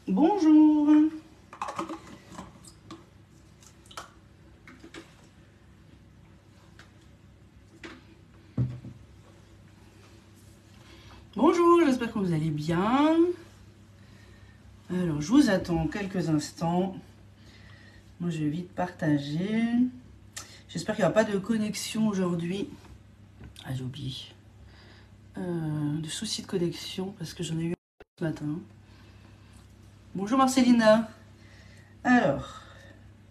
Bonjour. Bonjour, j'espère que vous allez bien. Alors, je vous attends quelques instants. Moi, je vais vite partager. J'espère qu'il n'y aura pas de connexion aujourd'hui. Ah, j'ai oublié. De soucis de connexion, parce que j'en ai eu ce matin. Bonjour Marcelina. Alors,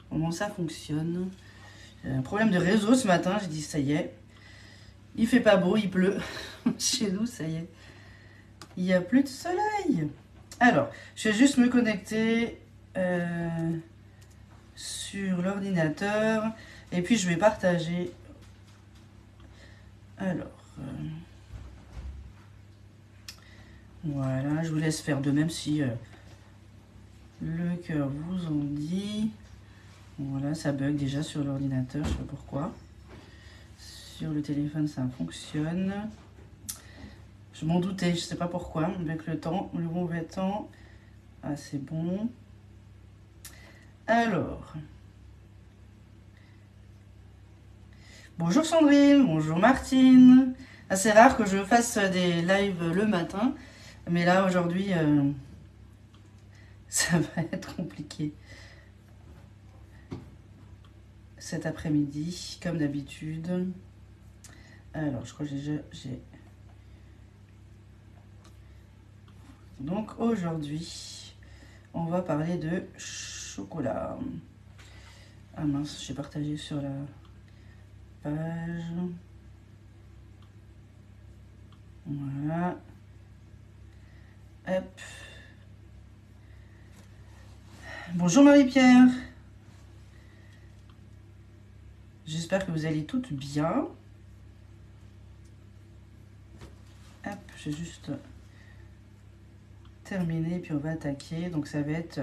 comment ça fonctionne? J'ai un problème de réseau ce matin, j'ai dit ça y est. Il fait pas beau, il pleut. Chez nous, ça y est. Il n'y a plus de soleil. Alors, je vais juste me connecter sur l'ordinateur. Et puis, je vais partager. Alors, voilà, je vous laisse faire de même si le cœur vous en dit. Voilà, ça bug déjà sur l'ordinateur, je sais pas pourquoi. Sur le téléphone, ça fonctionne. Je m'en doutais, je sais pas pourquoi. Avec le temps, le mauvais temps. Ah, c'est bon. Alors. Bonjour Sandrine, bonjour Martine. Ah, c'est rare que je fasse des lives le matin. Mais là, aujourd'hui, ça va être compliqué. Cet après-midi, comme d'habitude. Alors, je crois que j'ai... Donc, aujourd'hui, on va parler de chocolat. Ah mince, j'ai partagé sur la page. Voilà. Hop. Bonjour Marie-Pierre. J'espère que vous allez toutes bien. Hop, j'ai juste terminé, puis on va attaquer. Donc ça va être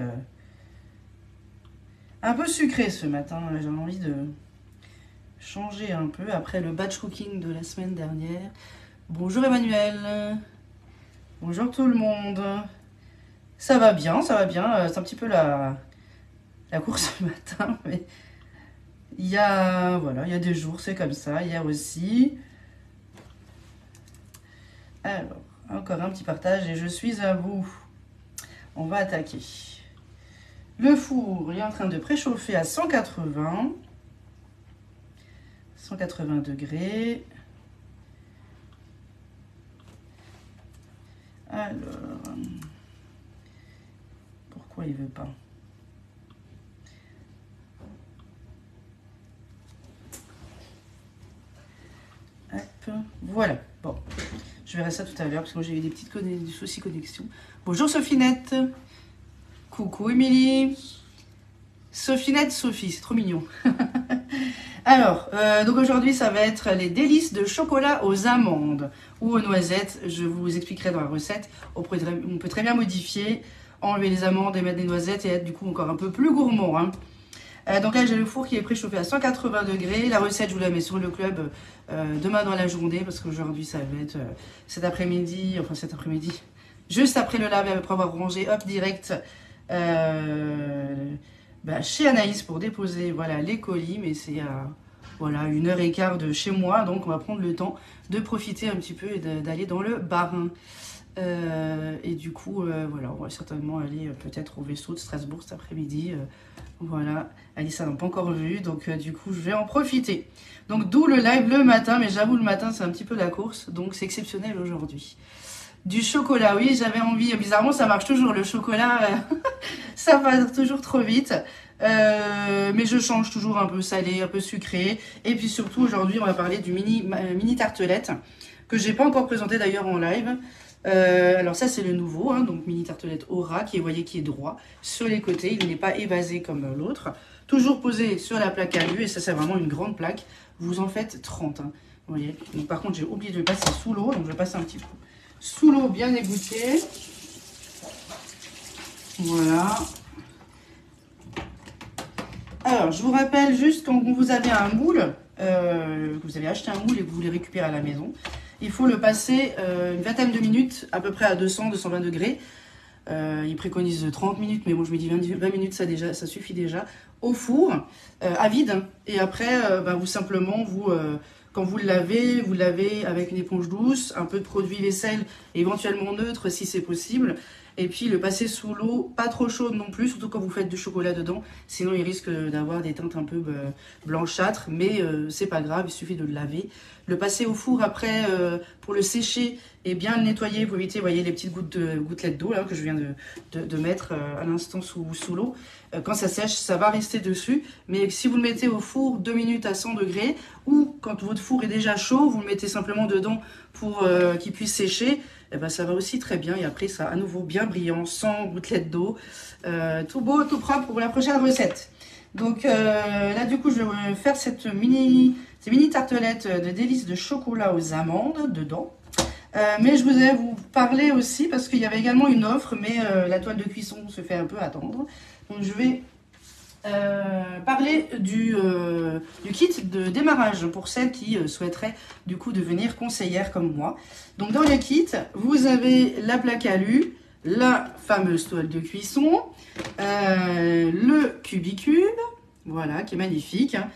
un peu sucré ce matin. J'ai envie de changer un peu après le batch cooking de la semaine dernière. Bonjour Emmanuel. Bonjour tout le monde. Ça va bien, ça va bien. C'est un petit peu la course ce matin, mais il y a, voilà, il y a des jours, c'est comme ça. Hier aussi. Alors, encore un petit partage et je suis à vous. On va attaquer. Le four est en train de préchauffer à 180 degrés. Alors, pourquoi il veut pas? Hop, voilà. Bon, je verrai ça tout à l'heure parce que moi j'ai eu des soucis connexion. Bonjour Sophinette. Coucou Émilie. Sophinette, Sophie, c'est trop mignon. Alors, donc aujourd'hui ça va être les délices de chocolat aux amandes ou aux noisettes. Je vous expliquerai dans la recette. On peut très bien modifier, enlever les amandes et mettre des noisettes et être du coup encore un peu plus gourmand. Hein. Donc là j'ai le four qui est préchauffé à 180 degrés. La recette je vous la mets sur le club demain dans la journée parce qu'aujourd'hui ça va être cet après-midi, juste après le live après avoir rangé, hop direct chez Anaïs pour déposer voilà, les colis, mais c'est à voilà, 1h15 de chez moi, donc on va prendre le temps de profiter un petit peu et d'aller dans le barin. Et du coup, voilà, on va certainement aller peut-être au vaisseau de Strasbourg cet après-midi. Voilà, Alice n'a pas encore vu, donc du coup, je vais en profiter. Donc d'où le live le matin, mais j'avoue, le matin, c'est un petit peu la course, donc c'est exceptionnel aujourd'hui. Du chocolat, oui, j'avais envie. Bizarrement, ça marche toujours. Le chocolat, ça va toujours trop vite. Mais je change toujours un peu salé, un peu sucré. Et puis surtout, aujourd'hui, on va parler du mini tartelette que j'ai pas encore présenté d'ailleurs en live. Alors ça, c'est le nouveau, hein, donc mini tartelette Aura, qui est, vous voyez, qui est droit sur les côtés. Il n'est pas évasé comme l'autre. Toujours posé sur la plaque à alu. Et ça, c'est vraiment une grande plaque. Vous en faites 30. Hein, vous voyez. Donc, par contre, j'ai oublié de le passer sous l'eau. Donc, je vais passer un petit peu sous l'eau bien égouttée. Voilà. Alors, je vous rappelle juste quand vous avez un moule, que vous avez acheté un moule et que vous voulez récupérer à la maison, il faut le passer une vingtaine de minutes, à peu près à 200-220 degrés, Ils préconisent 30 minutes, mais bon, je me dis 20 minutes, ça suffit déjà. Au four, à vide. Et après, vous simplement, quand vous le lavez avec une éponge douce, un peu de produit vaisselle, éventuellement neutre si c'est possible. Et puis le passer sous l'eau, pas trop chaude non plus, surtout quand vous faites du chocolat dedans. Sinon, il risque d'avoir des teintes un peu blanchâtres, mais c'est pas grave, il suffit de le laver. Le passer au four après pour le sécher et bien le nettoyer pour éviter, vous voyez, les petites gouttelettes d'eau que je viens de mettre à l'instant sous l'eau. Quand ça sèche, ça va rester dessus. Mais si vous le mettez au four 2 minutes à 100 degrés, ou quand votre four est déjà chaud, vous le mettez simplement dedans pour qu'il puisse sécher, et ben ça va aussi très bien. Et après, ça à nouveau bien brillant, sans gouttelettes d'eau. Tout beau, tout propre pour la prochaine recette. Donc là, du coup, je vais faire ces mini tartelettes de délices de chocolat aux amandes dedans. Mais je voulais vous parler aussi, parce qu'il y avait également une offre, mais la toile de cuisson se fait un peu attendre. Donc je vais parler du kit de démarrage pour celles qui souhaiteraient du coup devenir conseillère comme moi. Donc dans le kit, vous avez la plaque alu, la fameuse toile de cuisson, le cubicube, voilà, qui est magnifique, hein,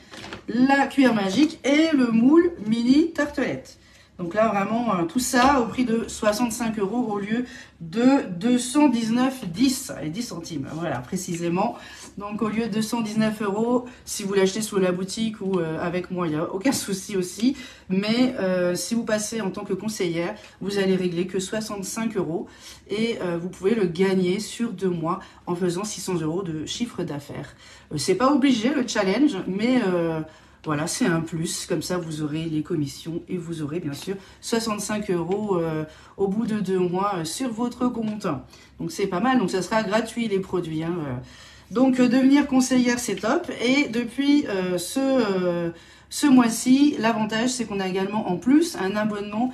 la cuillère magique et le moule mini tartelette. Donc là, vraiment, tout ça au prix de 65 € au lieu de 219,10 et 10 centimes. Voilà, précisément. Donc au lieu de 219 €, si vous l'achetez sous la boutique ou avec moi, il n'y a aucun souci aussi. Mais si vous passez en tant que conseillère, vous allez régler que 65 € et vous pouvez le gagner sur 2 mois en faisant 600 € de chiffre d'affaires. C'est pas obligé le challenge, mais voilà, c'est un plus. Comme ça, vous aurez les commissions et vous aurez bien sûr 65 € au bout de 2 mois sur votre compte. Donc c'est pas mal. Donc ça sera gratuit les produits, hein. Donc devenir conseillère, c'est top. Et depuis ce mois-ci, l'avantage, c'est qu'on a également en plus un abonnement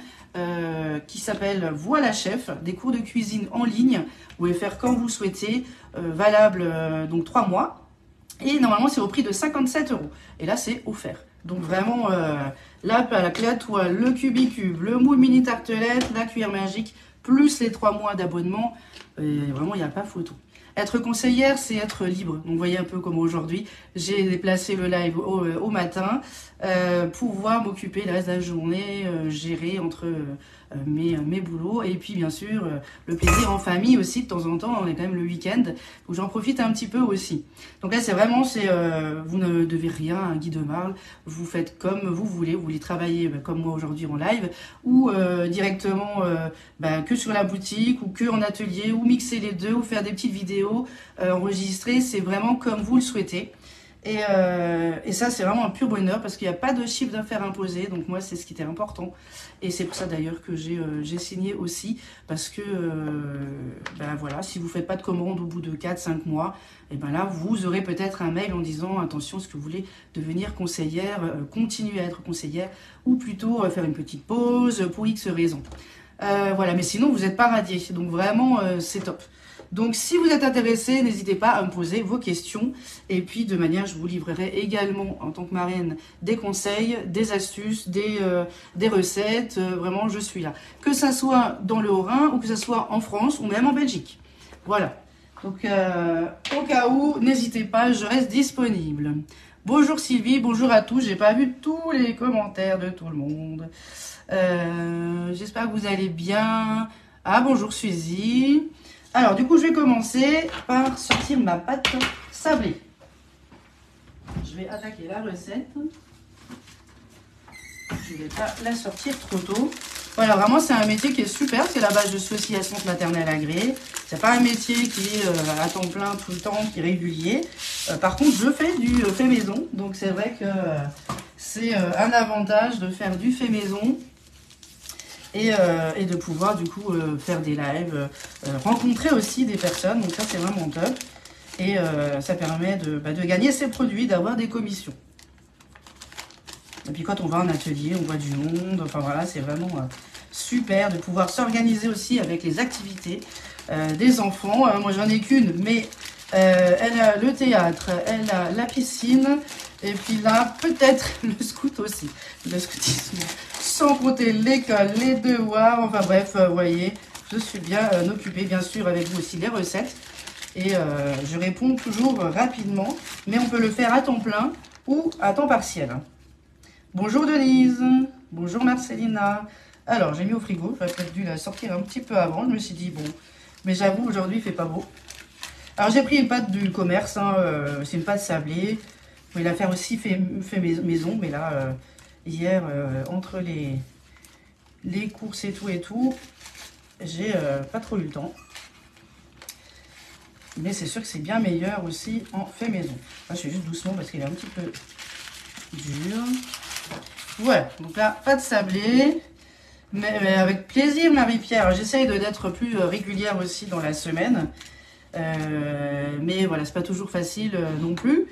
qui s'appelle Voilà Chef, des cours de cuisine en ligne. Vous pouvez faire quand vous souhaitez, valable donc 3 mois. Et normalement, c'est au prix de 57 €. Et là, c'est offert. Donc vraiment, la clé à toile, le cubicube, le moule mini tartelette, la cuillère magique, plus les 3 mois d'abonnement. Vraiment, il n'y a pas photo. Être conseillère, c'est être libre. Donc, vous voyez un peu comme aujourd'hui, j'ai déplacé le live au matin, pouvoir m'occuper le reste de la journée, gérer entre mes boulots. Et puis, bien sûr, le plaisir en famille aussi, de temps en temps, on est quand même le week-end, où j'en profite un petit peu aussi. Donc là, c'est vraiment, vous ne devez rien à un Guy de Marle, vous faites comme vous voulez travailler comme moi aujourd'hui en live, ou directement que sur la boutique, ou que en atelier, ou mixer les deux, ou faire des petites vidéos enregistrées, c'est vraiment comme vous le souhaitez. Et ça, c'est vraiment un pur bonheur parce qu'il n'y a pas de chiffre d'affaires imposé. Donc moi, c'est ce qui était important. Et c'est pour ça d'ailleurs que j'ai signé aussi. Parce que, voilà, si vous ne faites pas de commande au bout de 4-5 mois, et ben là, vous aurez peut-être un mail en disant, attention, est-ce que vous voulez devenir conseillère, continuer à être conseillère, ou plutôt faire une petite pause pour X raisons. Voilà, mais sinon, vous n'êtes pas radié. Donc vraiment, c'est top. Donc, si vous êtes intéressé, n'hésitez pas à me poser vos questions. Et puis, de manière, je vous livrerai également, en tant que marraine, des conseils, des astuces, des recettes. Vraiment, je suis là. Que ça soit dans le Haut-Rhin ou que ça soit en France ou même en Belgique. Voilà. Donc, au cas où, n'hésitez pas, je reste disponible. Bonjour Sylvie, bonjour à tous. J'ai pas vu tous les commentaires de tout le monde. J'espère que vous allez bien. Ah, bonjour Suzy. Alors, du coup, je vais commencer par sortir ma pâte sablée. Je vais attaquer la recette. Je ne vais pas la sortir trop tôt. Voilà, vraiment, c'est un métier qui est super, parce qu'à la base, je suis aussi assistante maternelle agréée. C'est pas un métier qui est à temps plein tout le temps, qui est régulier. Par contre, je fais du fait maison. Donc, c'est vrai que c'est un avantage de faire du fait maison. Et de pouvoir du coup faire des lives, rencontrer aussi des personnes, donc ça c'est vraiment top. Et ça permet de gagner ses produits, d'avoir des commissions. Et puis quand on va en atelier, on voit du monde, enfin voilà, c'est vraiment super de pouvoir s'organiser aussi avec les activités des enfants. Moi j'en ai qu'une, mais elle a le théâtre, elle a la piscine, et puis là peut-être le scout aussi, le scoutisme. Sans compter l'école, les devoirs, enfin bref, vous voyez, je suis bien occupée, bien sûr, avec vous aussi les recettes. Et je réponds toujours rapidement, mais on peut le faire à temps plein ou à temps partiel. Bonjour Denise, bonjour Marcelina. Alors, j'ai mis au frigo, j'aurais peut-être dû la sortir un petit peu avant. Je me suis dit, bon, mais j'avoue, aujourd'hui, il fait pas beau. Alors, j'ai pris une pâte du commerce, hein, c'est une pâte sablée. Vous pouvez la faire aussi fait maison, mais là, hier, entre les courses et tout, j'ai pas trop eu le temps. Mais c'est sûr que c'est bien meilleur aussi en fait maison. Là, je fais juste doucement parce qu'il est un petit peu dur. Voilà, donc là, pâte sablée. Mais avec plaisir, Marie-Pierre. J'essaye d'être plus régulière aussi dans la semaine. Mais voilà, c'est pas toujours facile non plus.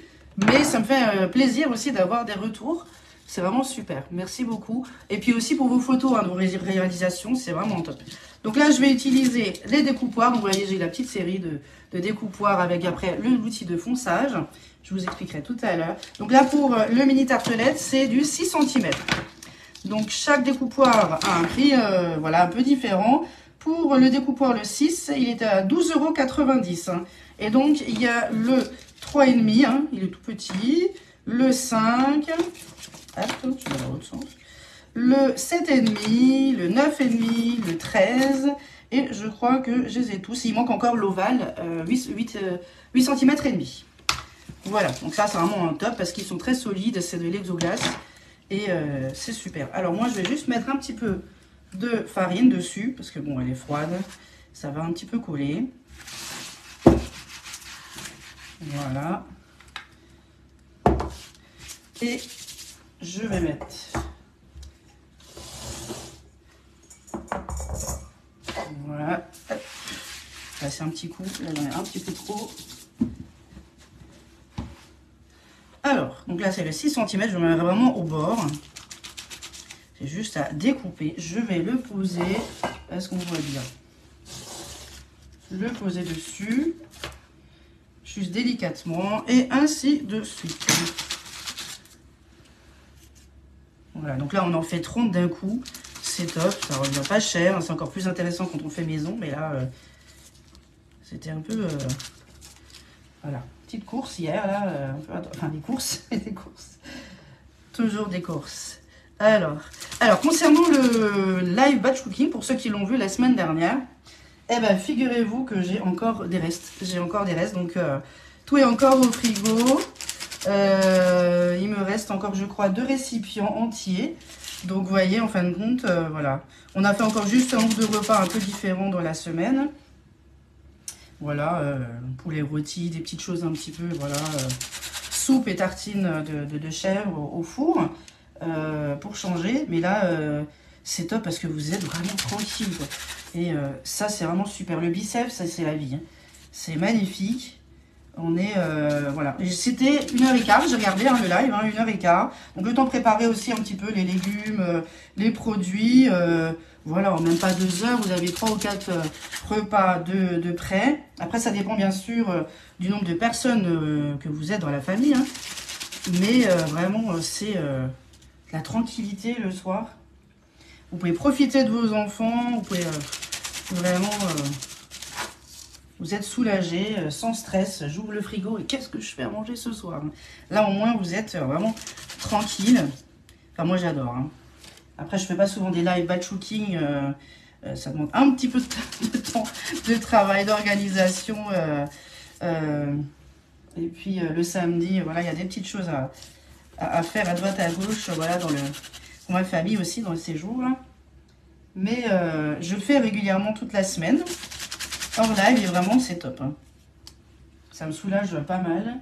Mais ça me fait plaisir aussi d'avoir des retours. C'est vraiment super. Merci beaucoup. Et puis aussi pour vos photos, hein, de vos réalisations, c'est vraiment top. Donc là, je vais utiliser les découpoirs. Donc vous voyez, j'ai la petite série de découpoirs avec après l'outil de fonçage. Je vous expliquerai tout à l'heure. Donc là, pour le mini tartelette, c'est du 6 cm. Donc chaque découpoir a un prix voilà, un peu différent. Pour le découpoir, le 6, il est à 12,90 €. Hein. Et donc, il y a le 3,5, hein, il est tout petit. Le 5, hop, tu vas dans l'autre sens. Le 7,5, le 9,5, le 13. Et je crois que je les ai tous. Il manque encore l'ovale, 8 cm et demi. Voilà, donc ça c'est vraiment un top parce qu'ils sont très solides, c'est de l'exoglace. Et c'est super. Alors moi, je vais juste mettre un petit peu de farine dessus, parce que bon, elle est froide. Ça va un petit peu coller. Voilà. Et je vais mettre... Voilà. Passer un petit coup. Là, il y en a un petit peu trop. Alors, donc là, c'est le 6 cm. Je me mets vraiment au bord. J'ai juste à découper. Je vais le poser. Est-ce qu'on voit bien? Le poser dessus. Juste délicatement. Et ainsi de suite. Voilà, donc là, on en fait 30 d'un coup. C'est top. Ça revient pas cher. C'est encore plus intéressant quand on fait maison. Mais là, c'était un peu... voilà. Petite course hier, là. Enfin, des courses. Des courses. Toujours des courses. Alors, concernant le live batch cooking, pour ceux qui l'ont vu la semaine dernière, eh ben, figurez-vous que j'ai encore des restes. J'ai encore des restes, donc tout est encore au frigo. Il me reste encore, je crois, 2 récipients entiers. Donc, vous voyez, en fin de compte, voilà. On a fait encore juste 1 ou 2 repas un peu différents dans la semaine. Voilà, poulet rôti, des petites choses un petit peu, voilà. Soupe et tartines de chèvre au four. Pour changer, mais là c'est top parce que vous êtes vraiment tranquille quoi. Et ça c'est vraiment super. Le biceps, ça c'est la vie, hein. C'est magnifique. On est voilà, c'était 1h15, j'ai regardé hein, le live, hein, 1h15, donc le temps de préparer aussi un petit peu les légumes, les produits, voilà, en même pas 2 heures vous avez 3 ou 4 repas de prêt. Après ça dépend bien sûr du nombre de personnes que vous êtes dans la famille, hein. Mais vraiment c'est la tranquillité le soir. Vous pouvez profiter de vos enfants, vous pouvez vraiment... vous êtes soulagé, sans stress. J'ouvre le frigo et qu'est-ce que je fais à manger ce soir? Là, au moins, vous êtes vraiment tranquille. Enfin, moi, j'adore. Hein. Après, je fais pas souvent des live batch cooking. Ça demande un petit peu de temps de travail, d'organisation. Et puis, le samedi, voilà, il y a des petites choses à faire à droite, à gauche, voilà, pour ma famille aussi, dans le séjour. Là. Mais je le fais régulièrement toute la semaine. Hors live, et vraiment, c'est top. Hein. Ça me soulage pas mal.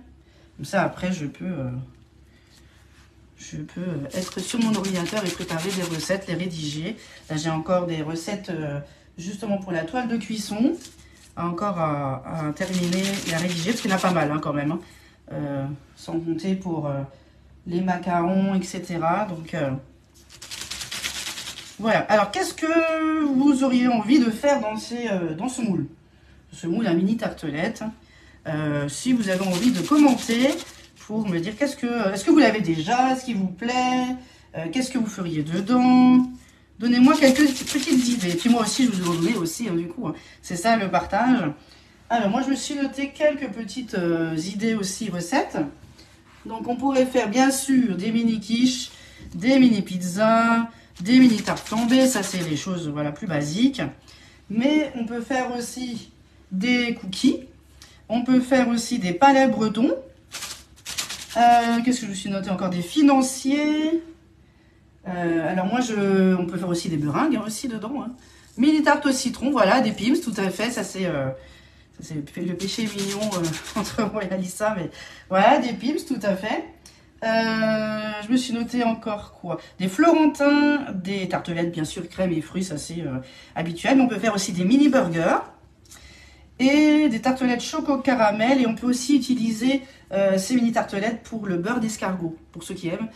Comme ça, après, je peux être sur mon ordinateur et préparer des recettes, les rédiger. Là, j'ai encore des recettes, justement, pour la toile de cuisson. Encore à terminer et à rédiger, parce qu'il y en a pas mal, hein, quand même. Hein. Sans compter pour les macarons, etc. Donc, voilà. Alors, qu'est-ce que vous auriez envie de faire dans ce moule? Ce moule à mini tartelette. Si vous avez envie de commenter pour me dire est-ce que vous l'avez déjà, est-ce qu'il vous plaît, qu'est-ce que vous feriez dedans? Donnez-moi quelques petites idées. Et puis moi aussi, je vous en donne aussi, hein, du coup. Hein. C'est ça le partage. Alors moi, je me suis noté quelques petites idées aussi, recettes. Donc on pourrait faire bien sûr des mini quiches, des mini pizzas, des mini tartes flambées. Ça, c'est les choses voilà, plus basiques. Mais on peut faire aussi des cookies. On peut faire aussi des palais bretons. Qu'est-ce que je me suis noté encore? Des financiers. Alors moi, on peut faire aussi des meringues hein, aussi dedans. Hein. Mini tarte au citron, voilà, des pims, tout à fait. Ça c'est le péché mignon entre moi et Alissa, mais voilà, des pims, tout à fait. Je me suis noté encore quoi? Des florentins, des tartelettes, bien sûr, crème et fruits, ça c'est habituel. Mais on peut faire aussi des mini burgers et des tartelettes choco caramel. Et on peut aussi utiliser ces mini tartelettes pour le beurre d'escargot, pour ceux qui aiment.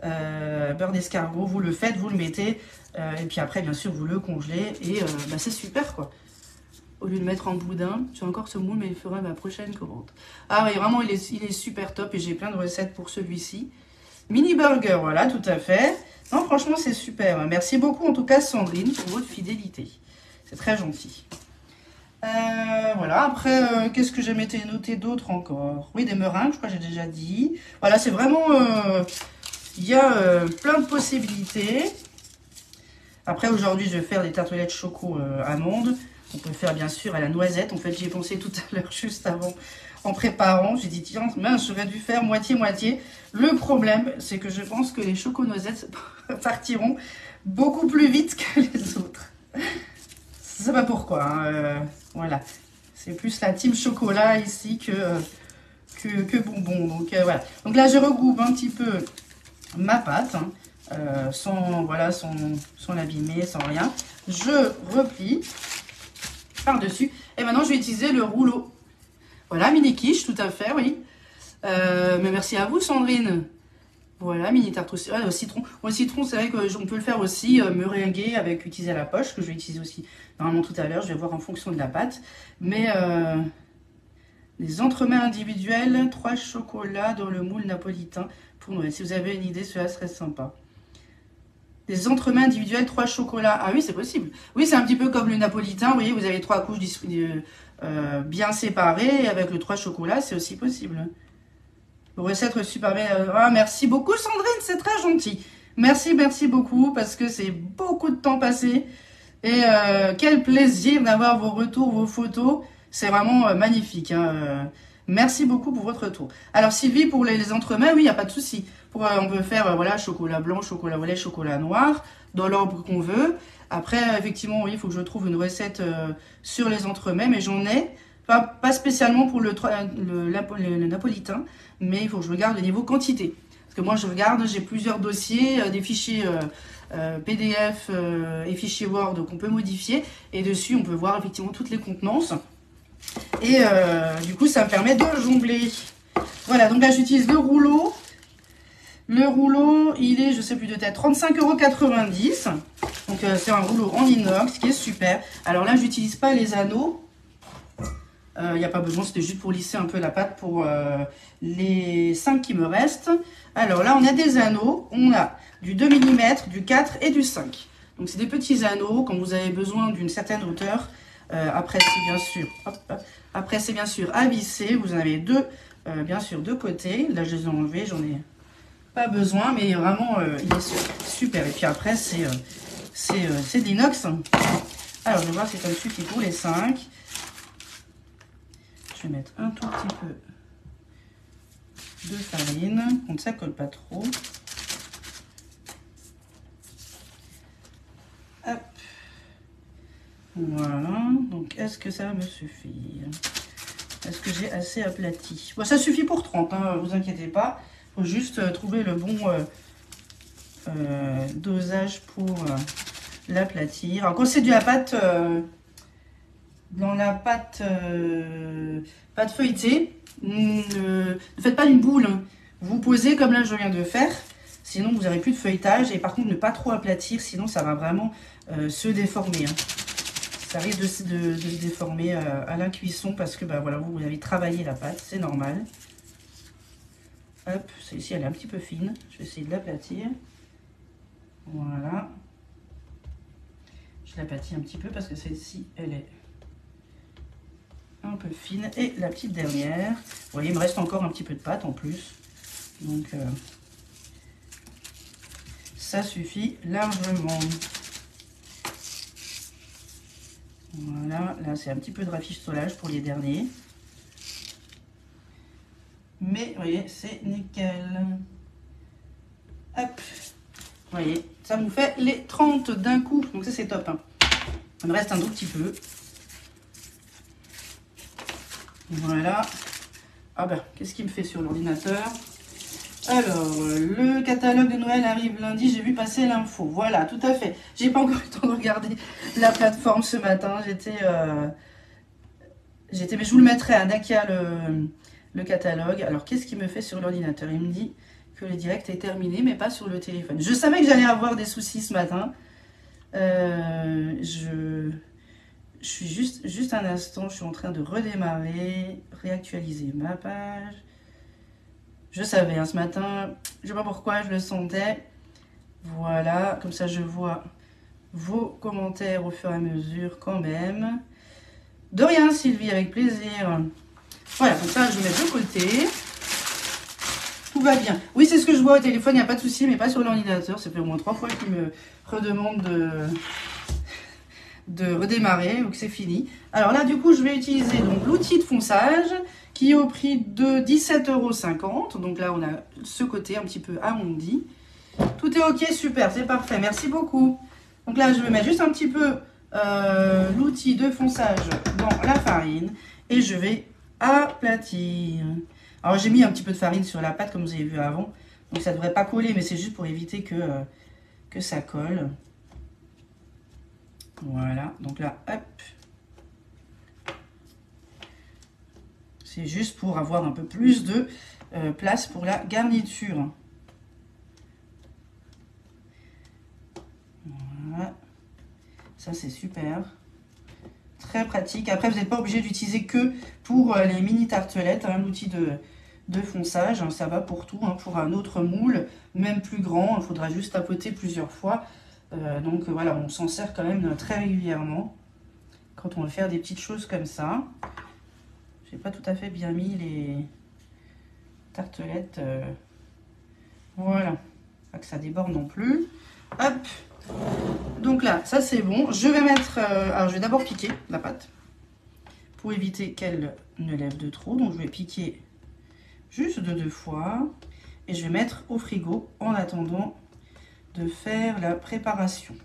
Beurre d'escargot, vous le faites, vous le mettez, et puis après, bien sûr, vous le congelez, et bah, c'est super, quoi. Au lieu de mettre en boudin, j'ai encore ce moule, mais il fera ma prochaine commande. Ah oui, vraiment, il est super top, et j'ai plein de recettes pour celui-ci. Mini burger, voilà, tout à fait. Non, franchement, c'est super. Merci beaucoup, en tout cas, Sandrine, pour votre fidélité. C'est très gentil. Voilà, après, qu'est-ce que j'ai noté d'autre encore? Oui, des meringues, je crois que j'ai déjà dit. Voilà, c'est vraiment... il y a plein de possibilités. Après, aujourd'hui, je vais faire des tartelettes choco amandes. On peut faire, bien sûr, à la noisette. En fait, j'y ai pensé tout à l'heure, juste avant, en préparant. J'ai dit, tiens, mince, j'aurais dû faire moitié-moitié. Le problème, c'est que je pense que les choco-noisettes partiront beaucoup plus vite que les autres. Je sais pas pourquoi. Hein, voilà. C'est plus la team chocolat ici que bonbon. Donc, voilà. Donc là, je regroupe un petit peu ma pâte, hein, sans l'abîmer, sans rien. Je replie par-dessus. Et maintenant, je vais utiliser le rouleau. Voilà, mini quiche, tout à fait, oui. Mais merci à vous, Sandrine. Voilà, mini tarte au citron. Au citron, c'est vrai qu'on peut le faire aussi meringuer avec utiliser à la poche, que je vais utiliser aussi normalement tout à l'heure. Je vais voir en fonction de la pâte. Mais les entremets individuels, 3 chocolats dans le moule napolitain. Pour Noël. Si vous avez une idée, cela serait sympa. Des entremets individuels, 3 chocolats. Ah oui, c'est possible. Oui, c'est un petit peu comme le napolitain. Vous voyez, vous avez 3 couches bien séparées. Et avec le 3 chocolats, c'est aussi possible. Recette super bien. Ah, merci beaucoup, Sandrine. C'est très gentil. Merci, merci beaucoup. Parce que c'est beaucoup de temps passé. Et quel plaisir d'avoir vos retours, vos photos. C'est vraiment magnifique. Hein. Merci beaucoup pour votre retour. Alors Sylvie, pour les entremets, oui, il n'y a pas de souci. On peut faire voilà, chocolat blanc, chocolat au lait, chocolat noir, dans l'ordre qu'on veut. Après, effectivement, oui, il faut que je trouve une recette sur les entremets, mais j'en ai, pas spécialement pour le napolitain, mais il faut que je regarde le niveau quantité. Parce que moi, je regarde, j'ai plusieurs dossiers, des fichiers PDF et fichiers Word qu'on peut modifier. Et dessus, on peut voir effectivement toutes les contenances. Et du coup, ça me permet de jongler. Voilà, donc là, j'utilise le rouleau. Le rouleau, il est, je sais plus de tête, 35,90 €. Donc, c'est un rouleau en inox qui est super. Alors là, j'utilise pas les anneaux. Il n'y a pas besoin, c'était juste pour lisser un peu la pâte pour les 5 qui me restent. Alors là, on a des anneaux. On a du 2 mm, du 4 et du 5. Donc, c'est des petits anneaux. Quand vous avez besoin d'une certaine hauteur... après, c'est bien sûr à visser. Vous en avez deux, bien sûr, de côté. Là, je les ai enlevés, j'en ai pas besoin, mais vraiment, il est super. Et puis après, c'est de l'inox. Alors, je vais voir si ça me suffit pour les 5. Je vais mettre un tout petit peu de farine, comme ça colle pas trop. Hop. Voilà, donc est-ce que ça va me suffire? Est-ce que j'ai assez aplati? Bon, ça suffit pour 30, hein, vous inquiétez pas. Il faut juste trouver le bon dosage pour l'aplatir. Alors quand c'est de la pâte, dans la pâte feuilletée, ne faites pas une boule. Hein. Vous posez comme là je viens de faire, sinon vous n'aurez plus de feuilletage. Et par contre ne pas trop aplatir, sinon ça va vraiment se déformer. Hein. Ça risque de se déformer à la cuisson parce que bah, voilà, vous avez travaillé la pâte, c'est normal. Hop, celle-ci elle est un petit peu fine. Je vais essayer de l'aplatir. Voilà. Je l'aplatis un petit peu parce que celle-ci, elle est un peu fine. Et la petite dernière, vous voyez, il me reste encore un petit peu de pâte en plus. Donc, ça suffit largement. Voilà, là c'est un petit peu de rafistolage pour les derniers. Mais, vous voyez, c'est nickel. Hop, vous voyez, ça vous fait les 30 d'un coup. Donc ça c'est top. Hein. Il me reste un tout petit peu. Voilà. Ah ben, qu'est-ce qu'il me fait sur l'ordinateur? Alors, le catalogue de Noël arrive lundi, j'ai vu passer l'info. Voilà, tout à fait. J'ai pas encore eu le temps de regarder la plateforme ce matin. Mais je vous le mettrai hein, dès qu'il y a le catalogue. Alors, qu'est-ce qu'il me fait sur l'ordinateur? Il me dit que le direct est terminé, mais pas sur le téléphone. Je savais que j'allais avoir des soucis ce matin. Je suis juste un instant, je suis en train de redémarrer, réactualiser ma page. Je savais, hein, ce matin, je ne sais pas pourquoi, je le sentais. Voilà, comme ça je vois vos commentaires au fur et à mesure quand même. De rien Sylvie, avec plaisir. Voilà, comme ça je vais mettre de côté. Tout va bien. Oui, c'est ce que je vois au téléphone, il n'y a pas de souci, mais pas sur l'ordinateur. Ça fait au moins 3 fois qu'il me redemande de redémarrer, donc c'est fini. Alors là, du coup, je vais utiliser donc l'outil de fonçage qui est au prix de 17,50 €. Donc là, on a ce côté un petit peu arrondi. Tout est ok, super, c'est parfait. Merci beaucoup. Donc là, je vais mettre juste un petit peu l'outil de fonçage dans la farine et je vais aplatir. Alors, j'ai mis un petit peu de farine sur la pâte, comme vous avez vu avant. Donc, ça ne devrait pas coller, mais c'est juste pour éviter que ça colle. Voilà, donc là, hop. C'est juste pour avoir un peu plus de place pour la garniture. Voilà. Ça, c'est super. Très pratique. Après, vous n'êtes pas obligé d'utiliser que pour les mini tartelettes, hein, l'outil de fonçage. Hein, ça va pour tout. Hein, pour un autre moule, même plus grand, il faudra juste tapoter plusieurs fois. Donc voilà, on s'en sert quand même très régulièrement quand on veut faire des petites choses comme ça. J'ai pas tout à fait bien mis les tartelettes. Voilà, pas que ça déborde non plus. Hop. Donc là, ça c'est bon. Je vais mettre... alors je vais d'abord piquer la pâte pour éviter qu'elle ne lève de trop. Donc je vais piquer juste de 2 fois et je vais mettre au frigo en attendant de faire la préparation.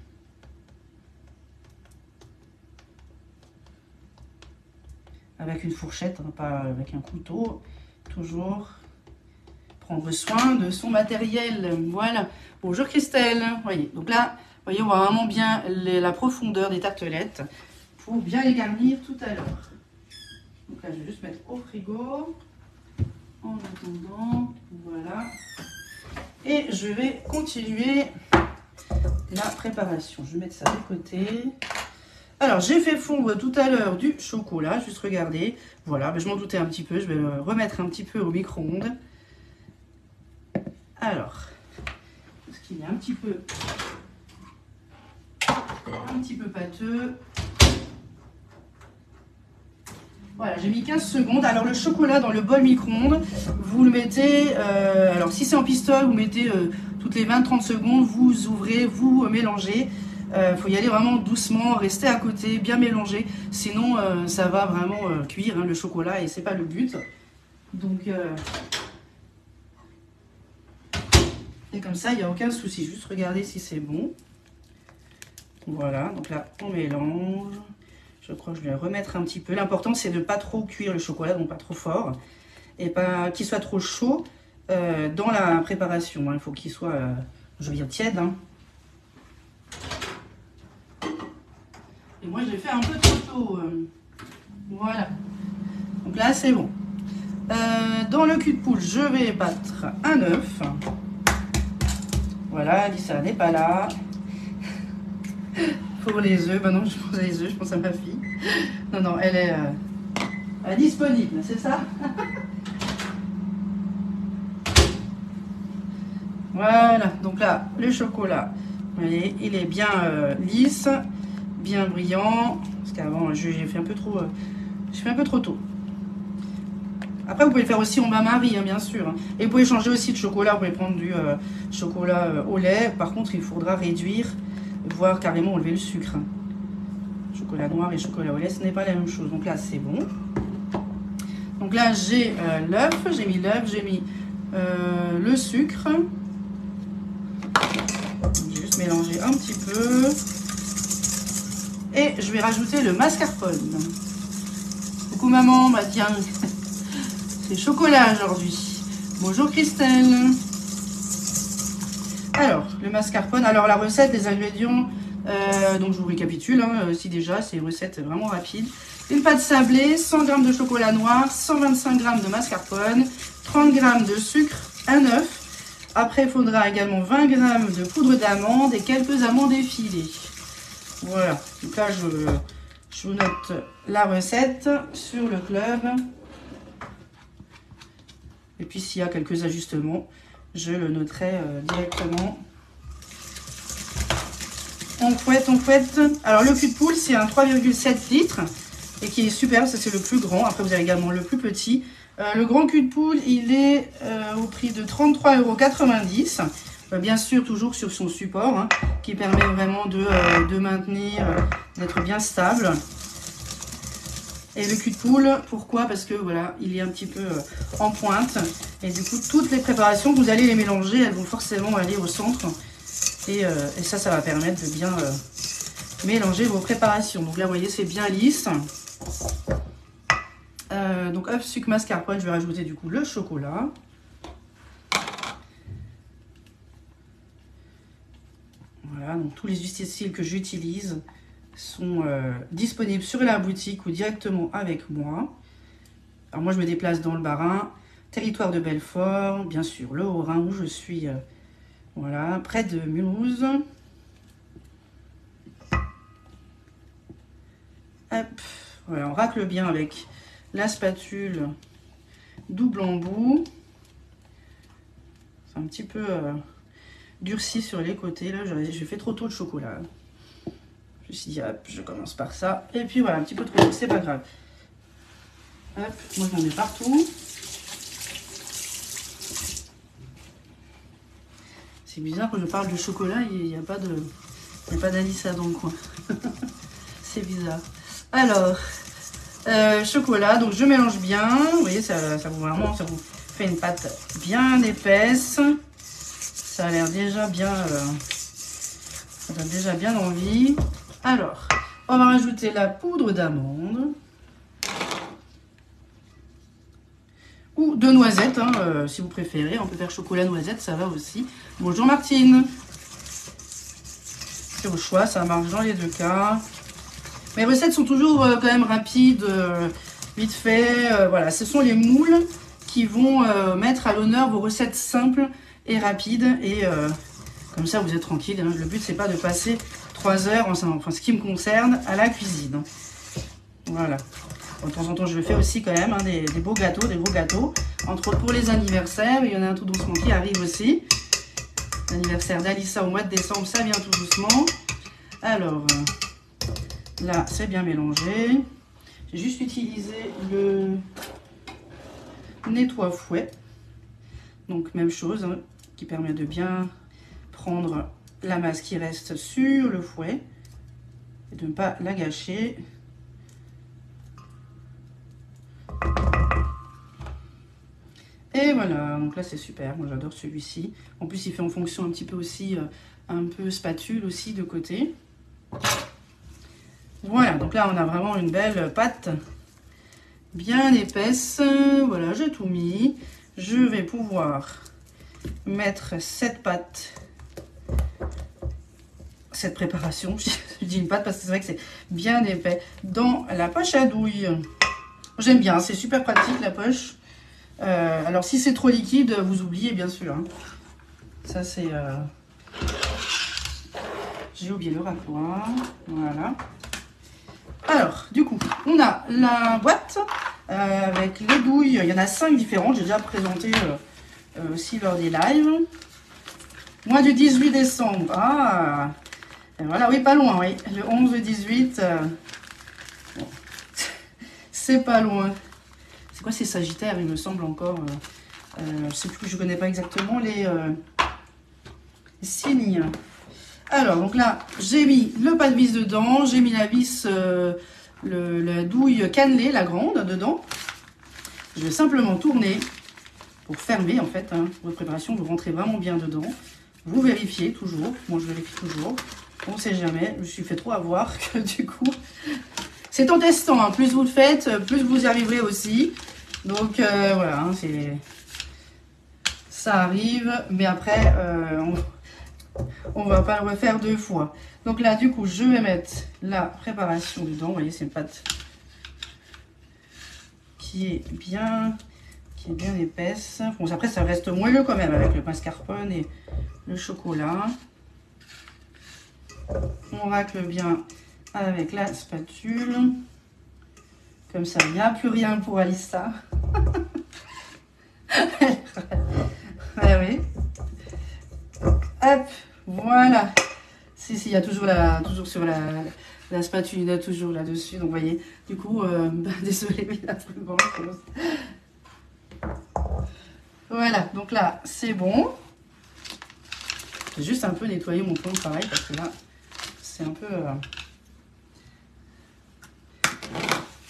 Avec une fourchette, hein, pas avec un couteau. Toujours prendre soin de son matériel. Voilà. Bonjour Christelle. Voyez. Donc là, voyez, on voit vraiment bien la profondeur des tartelettes pour bien les garnir tout à l'heure. Donc là, je vais juste mettre au frigo en attendant. Voilà. Et je vais continuer la préparation. Je vais mettre ça de côté. Alors, j'ai fait fondre tout à l'heure du chocolat. Juste regarder. Voilà, ben, je m'en doutais un petit peu. Je vais le remettre un petit peu au micro-ondes. Alors, parce qu'il est un petit peu pâteux. Voilà, j'ai mis 15 secondes. Alors, le chocolat dans le bol micro-ondes, vous le mettez... alors, si c'est en pistole, vous mettez toutes les 20-30 secondes. Vous ouvrez, vous mélangez. Faut y aller vraiment doucement, rester à côté, bien mélanger. Sinon, ça va vraiment cuire, hein, le chocolat, et c'est pas le but. Donc... et comme ça, il n'y a aucun souci. Juste regarder si c'est bon. Voilà, donc là, on mélange. Je crois que je vais remettre un petit peu. L'important, c'est de ne pas trop cuire le chocolat, donc pas trop fort. Et pas qu'il soit trop chaud dans la préparation. Hein. Il faut qu'il soit, je veux dire, tiède. Hein. Et moi, j'ai fait un peu trop tôt. Voilà. Donc là, c'est bon. Dans le cul de poule, je vais battre un œuf. Voilà, Alissa n'est pas là. Pour les œufs, bah non, je pense à les œufs, je pense à ma fille. Non, non, elle est disponible, c'est ça? Voilà, donc là, le chocolat, vous voyez, il est bien lisse, bien brillant. Parce qu'avant, j'ai fait un peu trop... je fais un peu trop tôt. Après, vous pouvez le faire aussi en bain-marie, hein, bien sûr. Hein. Et vous pouvez changer aussi de chocolat. Vous pouvez prendre du chocolat au lait. Par contre, il faudra réduire, voire carrément enlever le sucre. Chocolat noir et chocolat au lait, ce n'est pas la même chose. Donc là, c'est bon. Donc là, j'ai l'œuf. J'ai mis l'œuf, j'ai mis le sucre. J'ai juste mélangé un petit peu. Et je vais rajouter le mascarpone. Coucou maman, bah tiens. C'est chocolat aujourd'hui. Bonjour Christelle. Alors, le mascarpone. Alors, la recette, les ingrédients. Donc, je vous récapitule. Hein, si déjà, c'est une recette vraiment rapide. Une pâte sablée, 100 g de chocolat noir, 125 g de mascarpone, 30 g de sucre, un œuf. Après, il faudra également 20 g de poudre d'amande et quelques amandes effilées. Voilà. Donc là, je vous note la recette sur le club. Et puis, s'il y a quelques ajustements, je le noterai directement. On fouette, on fouette. Alors, le cul de poule, c'est un 3,7 litres et qui est super. Ça, c'est le plus grand. Après, vous avez également le plus petit. Le grand cul de poule, il est au prix de 33,90 €. Bien sûr, toujours sur son support, hein, qui permet vraiment de maintenir, d'être bien stable. Et le cul de poule, pourquoi? Parce que voilà, il est un petit peu en pointe. Et du coup, toutes les préparations, vous allez les mélanger, elles vont forcément aller au centre. Et ça va permettre de bien mélanger vos préparations. Donc là, vous voyez, c'est bien lisse. Donc œuf, sucre, mascarpone, je vais rajouter du coup le chocolat. Voilà, donc tous les ustensiles que j'utilise sont disponibles sur la boutique ou directement avec moi. Alors moi je me déplace dans le Bas-Rhin, territoire de Belfort, bien sûr le Haut-Rhin où je suis, voilà, près de Mulhouse. Hop, voilà, on racle bien avec la spatule double embout. C'est un petit peu durci sur les côtés, là j'ai fait trop tôt de chocolat. Je me suis dit, hop, je commence par ça. Et puis voilà, un petit peu trop, c'est pas grave. Hop, moi j'en mets partout. C'est bizarre quand je parle de chocolat, il n'y a pas d'Alissa dans le coin. C'est bizarre. Alors, chocolat, donc je mélange bien. Vous voyez, ça vous fait une pâte bien épaisse. Ça a l'air déjà bien, ça donne déjà bien envie. Alors, on va rajouter la poudre d'amande. Ou de noisettes, hein, si vous préférez. On peut faire chocolat noisette, ça va aussi. Bonjour Martine. C'est au choix, ça marche dans les deux cas. Mes recettes sont toujours quand même rapides, vite fait. Voilà, ce sont les moules qui vont mettre à l'honneur vos recettes simples et rapides. Et comme ça, vous êtes tranquille. Hein. Le but, c'est pas de passer 3 heures, enfin ce qui me concerne, à la cuisine. Voilà. De temps en temps, je le fais aussi quand même, hein, des beaux gâteaux, des gros gâteaux. Entre autres pour les anniversaires, il y en a un tout doucement qui arrive aussi. L'anniversaire d'Alissa au mois de décembre, ça vient tout doucement. Alors, là, c'est bien mélangé. J'ai juste utilisé le nettoie-fouet. Donc, même chose, hein, qui permet de bien prendre la masse qui reste sur le fouet et de ne pas la gâcher. Et voilà, donc là c'est super, moi j'adore celui-ci. En plus il fait en fonction un petit peu aussi, un peu spatule aussi de côté. Voilà, donc là on a vraiment une belle pâte bien épaisse. Voilà, j'ai tout mis. Je vais pouvoir mettre cette pâte, cette préparation, je dis une pâte parce que c'est vrai que c'est bien épais, dans la poche à douille. J'aime bien, c'est super pratique la poche. Alors si c'est trop liquide, vous oubliez bien sûr. Hein. Ça c'est... J'ai oublié le racloir. Voilà. Alors, du coup, on a la boîte avec les douilles. Il y en a 5 différentes. J'ai déjà présenté aussi lors des lives. Mois du 18 décembre. Ah, Et voilà, oui, pas loin, oui. Le 11, le 18, bon. C'est pas loin. C'est quoi, c'est Sagittaire, il me semble encore. Je sais plus, je connais pas exactement les signes. Alors, donc là, j'ai mis le pas de vis dedans, j'ai mis la vis, la douille cannelée, la grande, dedans. Je vais simplement tourner pour fermer, en fait, hein. Votre préparation, vous rentrez vraiment bien dedans. Vous vérifiez toujours, moi je vérifie toujours. On ne sait jamais, je me suis fait trop avoir que du coup... C'est en testant, hein. Plus vous le faites, plus vous y arriverez aussi. Donc voilà, hein, ça arrive, mais après, on va pas le refaire 2 fois. Donc là, du coup, je vais mettre la préparation dedans. Vous voyez, c'est une pâte qui est bien épaisse. Bon, après, ça reste moelleux quand même avec le mascarpone et le chocolat. On racle bien avec la spatule. Comme ça, il n'y a plus rien pour Alissa. Ouais, oui. Hop, voilà. Si, il y a toujours sur la spatule, il y a toujours là-dessus. Donc, vous voyez, du coup, désolé, mais il n'y a plus grand-chose. Voilà, donc là, c'est bon. J'ai juste un peu nettoyé mon plan de travail parce que là, c'est un peu...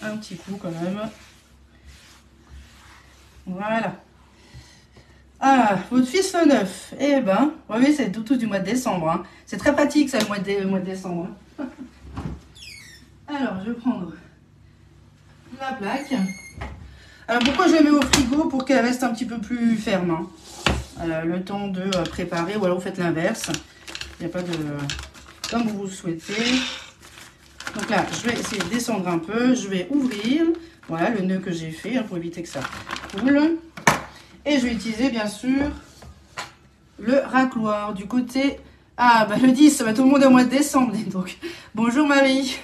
un petit coup quand même. Voilà. Ah, votre fils le 9. Eh ben, oui, c'est tout du mois de décembre. Hein. C'est très pratique ça, le mois de décembre. Hein. Alors, je vais prendre la plaque. Alors, pourquoi je la mets au frigo? Pour qu'elle reste un petit peu plus ferme. Hein. Le temps de préparer, ou alors vous faites l'inverse. Il n'y a pas de... Comme vous souhaitez. Donc là, je vais essayer de descendre un peu. Je vais ouvrir, voilà, le nœud que j'ai fait, hein, pour éviter que ça coule. Et je vais utiliser, bien sûr, le racloir du côté... Ah, bah le 10, tout le monde est au mois de décembre. Donc, bonjour Marie.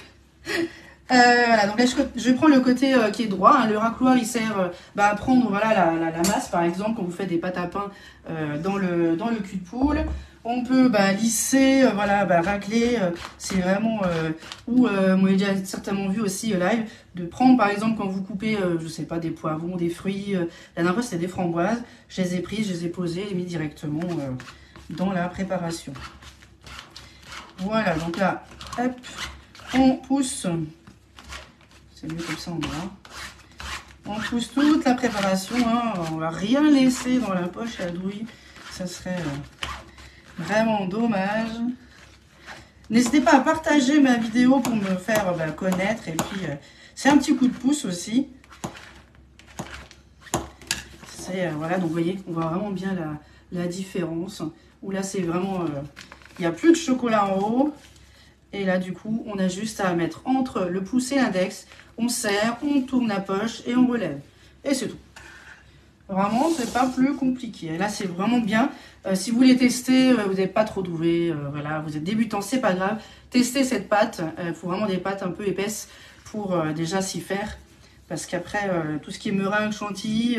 Voilà, donc là, je prends le côté qui est droit. Hein. Le racloir, il sert à prendre voilà, la masse, par exemple, quand vous faites des pâtes à pain dans le cul de poule. On peut lisser, voilà, racler. C'est vraiment... ou, moi, j'ai déjà certainement vu aussi live, de prendre, par exemple, quand vous coupez, je sais pas, des poivrons, des fruits. La dernière fois, c'était des framboises. Je les ai prises, je les ai posées et mis directement dans la préparation. Voilà, donc là, hop, on pousse... C'est mieux comme ça, on voit. On pousse toute la préparation. Hein. On va rien laisser dans la poche à douille. Ça serait vraiment dommage. N'hésitez pas à partager ma vidéo pour me faire connaître. Et puis, c'est un petit coup de pouce aussi. Voilà, donc vous voyez, on voit vraiment bien la différence. Où là, c'est vraiment... il n'y a plus de chocolat en haut. Et là, du coup, on a juste à mettre entre le pouce et l'index. On serre, on tourne la poche et on relève. Et c'est tout. Vraiment, c'est pas plus compliqué. Et là, c'est vraiment bien. Si vous voulez tester, vous n'êtes pas trop doué, voilà, vous êtes débutant, c'est pas grave. Testez cette pâte. Il faut vraiment des pâtes un peu épaisses pour déjà s'y faire. Parce qu'après, tout ce qui est meringue, chantilly,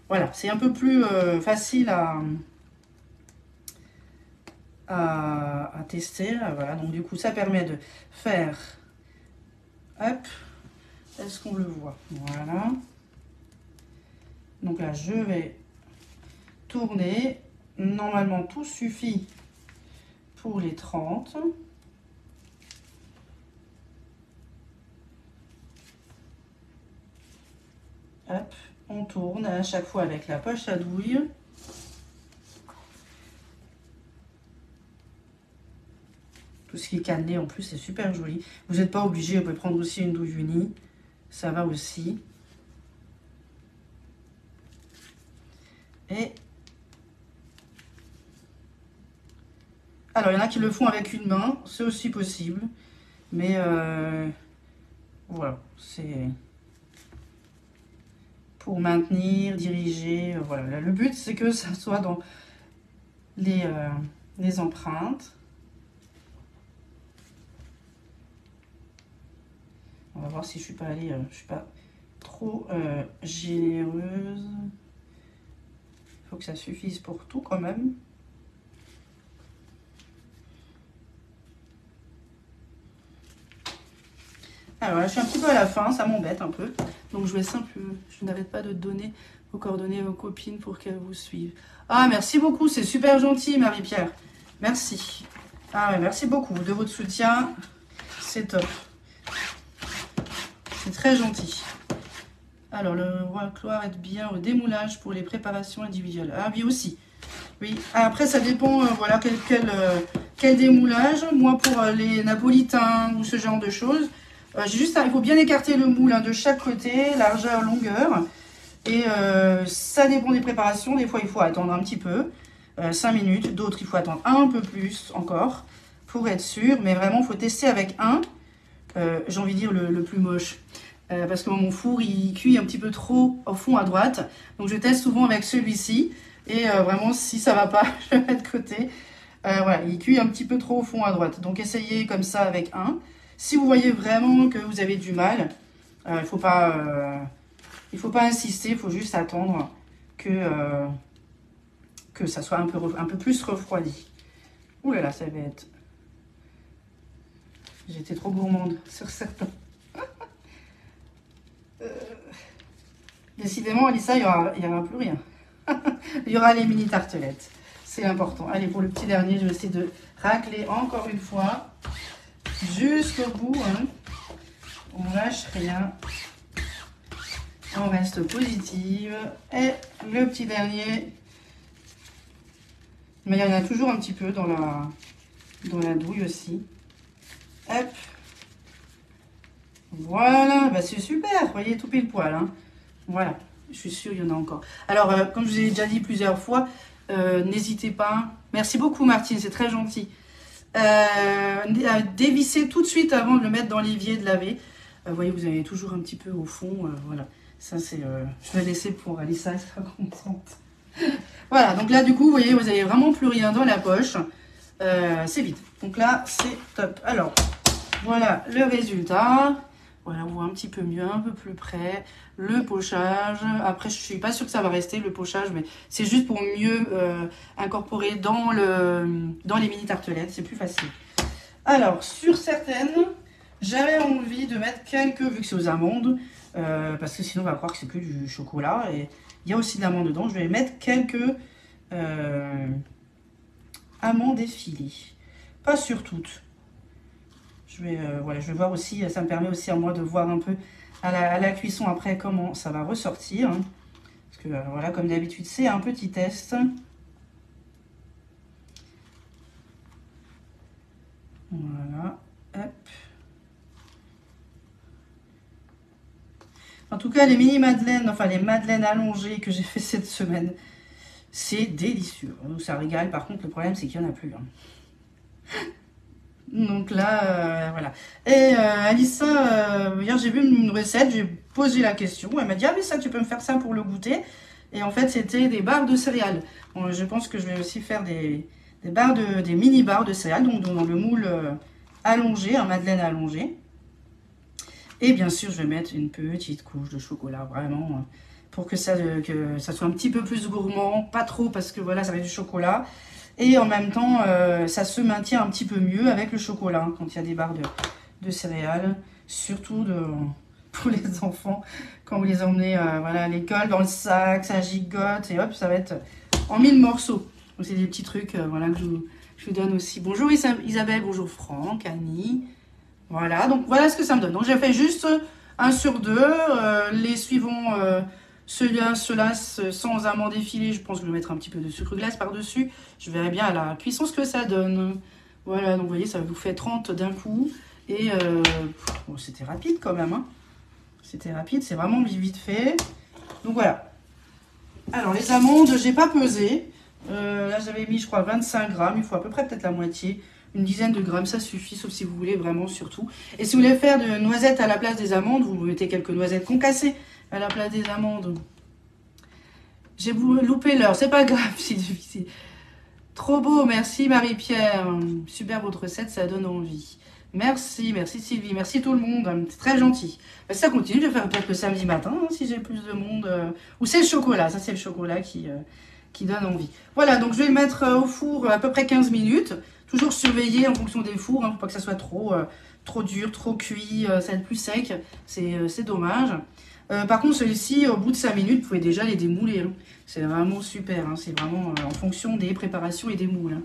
voilà, c'est un peu plus facile à tester. Voilà, donc du coup, ça permet de faire... Hop. Est-ce qu'on le voit? Voilà. Donc là, je vais tourner. Normalement, tout suffit pour les 30. Hop, on tourne à chaque fois avec la poche à douille. Tout ce qui est cannelé, en plus, c'est super joli. Vous n'êtes pas obligé, vous pouvez prendre aussi une douille unie. Ça va aussi. Et alors, il y en a qui le font avec une main, c'est aussi possible. Mais voilà, c'est pour maintenir, diriger. Voilà, le but, c'est que ça soit dans les empreintes. On va voir si je suis pas allée, je suis pas trop généreuse. Il faut que ça suffise pour tout quand même. Alors là, je suis un petit peu à la fin, ça m'embête un peu. Donc je n'arrête pas de donner vos coordonnées à vos copines pour qu'elles vous suivent. Ah, merci beaucoup, c'est super gentil, Marie-Pierre. Merci. Ah ouais, merci beaucoup de votre soutien. C'est top. C'est très gentil. Alors, le roi Cloire est bien au démoulage pour les préparations individuelles. Ah oui, aussi. Oui. Après, ça dépend, voilà, quel démoulage. Moi, pour les napolitains ou ce genre de choses, j'ai juste, il faut bien écarter le moule de chaque côté, largeur, longueur. Et ça dépend des préparations. Des fois, il faut attendre un petit peu, 5 minutes. D'autres, il faut attendre un peu plus encore pour être sûr. Mais vraiment, il faut tester avec j'ai envie de dire le plus moche. Parce que mon four, il cuit un petit peu trop au fond à droite. Donc, je teste souvent avec celui-ci. Et vraiment, si ça va pas, je le mets de côté. Voilà, il cuit un petit peu trop au fond à droite. Donc, essayez comme ça avec un. Si vous voyez vraiment que vous avez du mal, il faut pas insister. Il faut juste attendre que ça soit un peu plus refroidi. Ouh là là, ça va être... J'étais trop gourmande sur certains. Décidément, Alissa, il y aura plus rien. Il y aura les mini tartelettes. C'est important. Allez, pour le petit dernier, je vais essayer de racler encore une fois. Jusqu'au bout. Hein. On lâche rien. On reste positive. Et le petit dernier. Mais il y en a toujours un petit peu dans la douille aussi. Hop. Voilà, bah c'est super, vous voyez, tout pile poil. Hein. Voilà, je suis sûre qu'il y en a encore. Alors, comme je vous ai déjà dit plusieurs fois, n'hésitez pas. Merci beaucoup, Martine, c'est très gentil. À dévisser tout de suite avant de le mettre dans l'évier de laver. Vous voyez, vous avez toujours un petit peu au fond. Voilà, ça c'est... je vais laisser pour Alissa, elle sera contente. Voilà, donc là, du coup, vous voyez, vous n'avez vraiment plus rien dans la poche. C'est vide. Donc là, c'est top. Alors, voilà le résultat. Voilà, on voit un petit peu mieux, un peu plus près. Le pochage. Après, je suis pas sûre que ça va rester, le pochage, mais c'est juste pour mieux incorporer dans les mini tartelettes. C'est plus facile. Alors, sur certaines, j'avais envie de mettre vu que c'est aux amandes, parce que sinon, on va croire que c'est que du chocolat. Et il y a aussi de l'amande dedans. Je vais mettre quelques amandes effilées. Pas sur toutes. Je vais voir aussi, ça me permet aussi à moi de voir un peu à la cuisson après comment ça va ressortir. Hein. Parce que voilà, comme d'habitude, c'est un petit test. Voilà, hop. En tout cas, les mini madeleines, enfin les madeleines allongées que j'ai fait cette semaine, c'est délicieux. Donc ça régale. Par contre, le problème, c'est qu'il n'y en a plus. Hein. Donc là, voilà. Et Alissa, hier j'ai vu une recette, j'ai posé la question. Elle m'a dit, ah mais ça, tu peux me faire ça pour le goûter. Et en fait, c'était des barres de céréales. Bon, je pense que je vais aussi faire des mini barres de céréales, donc dans le moule allongé, un madeleine allongé. Et bien sûr, je vais mettre une petite couche de chocolat, vraiment, pour que ça soit un petit peu plus gourmand. Pas trop, parce que voilà, ça va être du chocolat. Et en même temps, ça se maintient un petit peu mieux avec le chocolat, hein, quand il y a des barres de céréales. Surtout pour les enfants, quand vous les emmenez voilà, à l'école, dans le sac, ça gigote, et hop, ça va être en 1000 morceaux. Donc c'est des petits trucs voilà, que je vous donne aussi. Bonjour Isabelle, bonjour Franck, Annie. Voilà, donc voilà ce que ça me donne. Donc j'ai fait juste 1 sur 2, les suivants... ceux-là sans amandes effilées, je pense que je vais mettre un petit peu de sucre glace par-dessus. Je verrai bien à la cuisson ce que ça donne. Voilà, donc vous voyez, ça vous fait 30 d'un coup. Et bon, c'était rapide quand même. Hein. C'était rapide, c'est vraiment vite fait. Donc voilà. Alors les amandes, j'ai pas pesé. Là j'avais mis, je crois, 25 grammes. Il faut à peu près peut-être la moitié. Une dizaine de grammes, ça suffit, sauf si vous voulez vraiment surtout. Et si vous voulez faire de noisettes à la place des amandes, vous mettez quelques noisettes concassées à la place des amandes. J'ai loupé l'heure, c'est pas grave, c'est difficile. Trop beau, merci Marie-Pierre. Super votre recette, ça donne envie. Merci Sylvie, merci tout le monde, c'est très gentil. Ça continue, je vais faire peut-être le samedi matin, hein, si j'ai plus de monde. Ou c'est le chocolat, ça c'est le chocolat qui qui donne envie. Voilà, donc je vais le mettre au four à peu près 15 minutes. Toujours surveiller en fonction des fours, pour pas que ça soit trop dur, trop cuit, ça va être plus sec. C'est dommage. Par contre, celui-ci, au bout de 5 minutes, vous pouvez déjà les démouler. Hein. C'est vraiment super. Hein. C'est vraiment en fonction des préparations et des moules. Hein.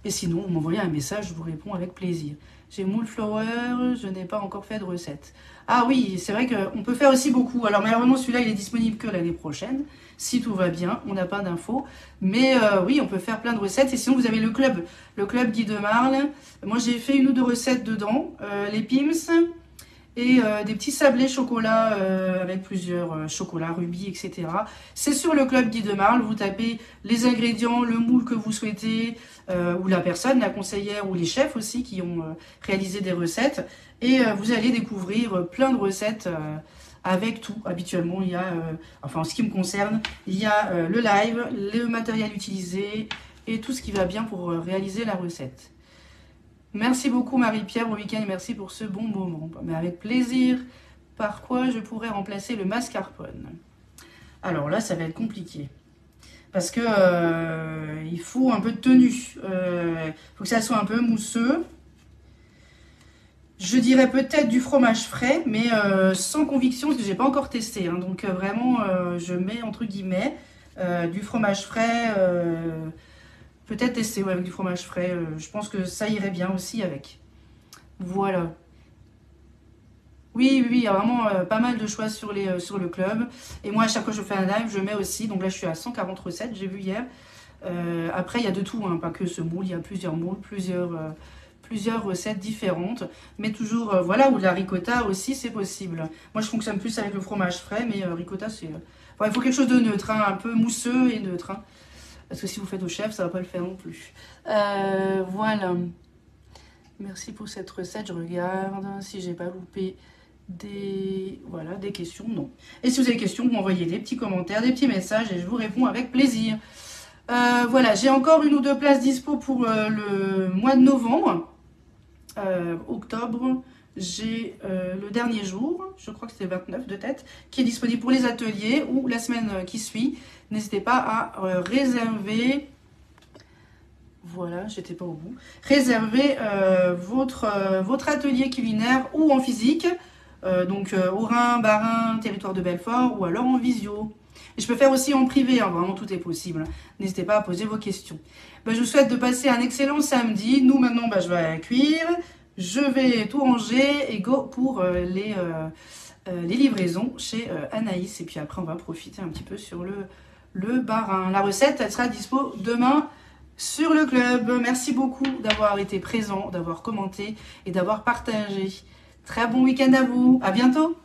Et sinon, vous m'envoyez un message, je vous réponds avec plaisir. J'ai moule flower, je n'ai pas encore fait de recette. Ah oui, c'est vrai qu'on peut faire aussi beaucoup. Alors malheureusement, celui-là, il est disponible que l'année prochaine. Si tout va bien, on n'a pas d'infos. Mais oui, on peut faire plein de recettes. Et sinon, vous avez le club Guy de Marle. Moi, j'ai fait 1 ou 2 recettes dedans. Les Pims et des petits sablés chocolat avec plusieurs chocolats, rubis, etc. C'est sur le club Guy de Marle. Vous tapez les ingrédients, le moule que vous souhaitez, ou la personne, la conseillère, ou les chefs aussi qui ont réalisé des recettes. Et vous allez découvrir plein de recettes avec tout. Habituellement, il y a, enfin en ce qui me concerne, il y a le live, le matériel utilisé et tout ce qui va bien pour réaliser la recette. Merci beaucoup Marie-Pierre au week-end, merci pour ce bon moment. Mais avec plaisir, par quoi je pourrais remplacer le mascarpone? Alors là, ça va être compliqué. Parce que il faut un peu de tenue. Il faut que ça soit un peu mousseux. Je dirais peut-être du fromage frais, mais sans conviction, parce que j'ai pas encore testé. Hein, donc vraiment, je mets entre guillemets du fromage frais. Peut-être tester avec du fromage frais. Je pense que ça irait bien aussi avec. Voilà. Oui, il y a vraiment pas mal de choix sur le club. Et moi, à chaque fois que je fais un live, je mets aussi. Donc là, je suis à 140 recettes, j'ai vu hier. Après, il y a de tout, hein, pas que ce moule. Il y a plusieurs moules, plusieurs recettes différentes. Mais toujours, voilà, ou de la ricotta aussi, c'est possible. Moi, je fonctionne plus avec le fromage frais, mais ricotta, c'est... il faut quelque chose de neutre, hein, un peu mousseux et neutre. Hein, parce que si vous faites au chef, ça va pas le faire non plus. Voilà. Merci pour cette recette. Je regarde si j'ai pas loupé des questions. Non. Et si vous avez des questions, vous m'envoyez des petits commentaires, des petits messages et je vous réponds avec plaisir. Voilà, j'ai encore 1 ou 2 places dispo pour le mois de novembre. Octobre, j'ai le dernier jour, je crois que c'était 29 de tête, qui est disponible pour les ateliers ou la semaine qui suit. N'hésitez pas à réserver. Voilà, j'étais pas au bout. Réservez votre atelier culinaire ou en physique, donc au Rhin, Bas-Rhin, territoire de Belfort, ou alors en visio. Et je peux faire aussi en privé, hein, vraiment tout est possible. N'hésitez pas à poser vos questions. Je vous souhaite de passer un excellent samedi. Nous maintenant, je vais cuire, je vais tout ranger et go pour les livraisons chez Anaïs. Et puis après, on va profiter un petit peu sur le Bas-Rhin. La recette, elle sera dispo demain sur le club. Merci beaucoup d'avoir été présent, d'avoir commenté et d'avoir partagé. Très bon week-end à vous. À bientôt.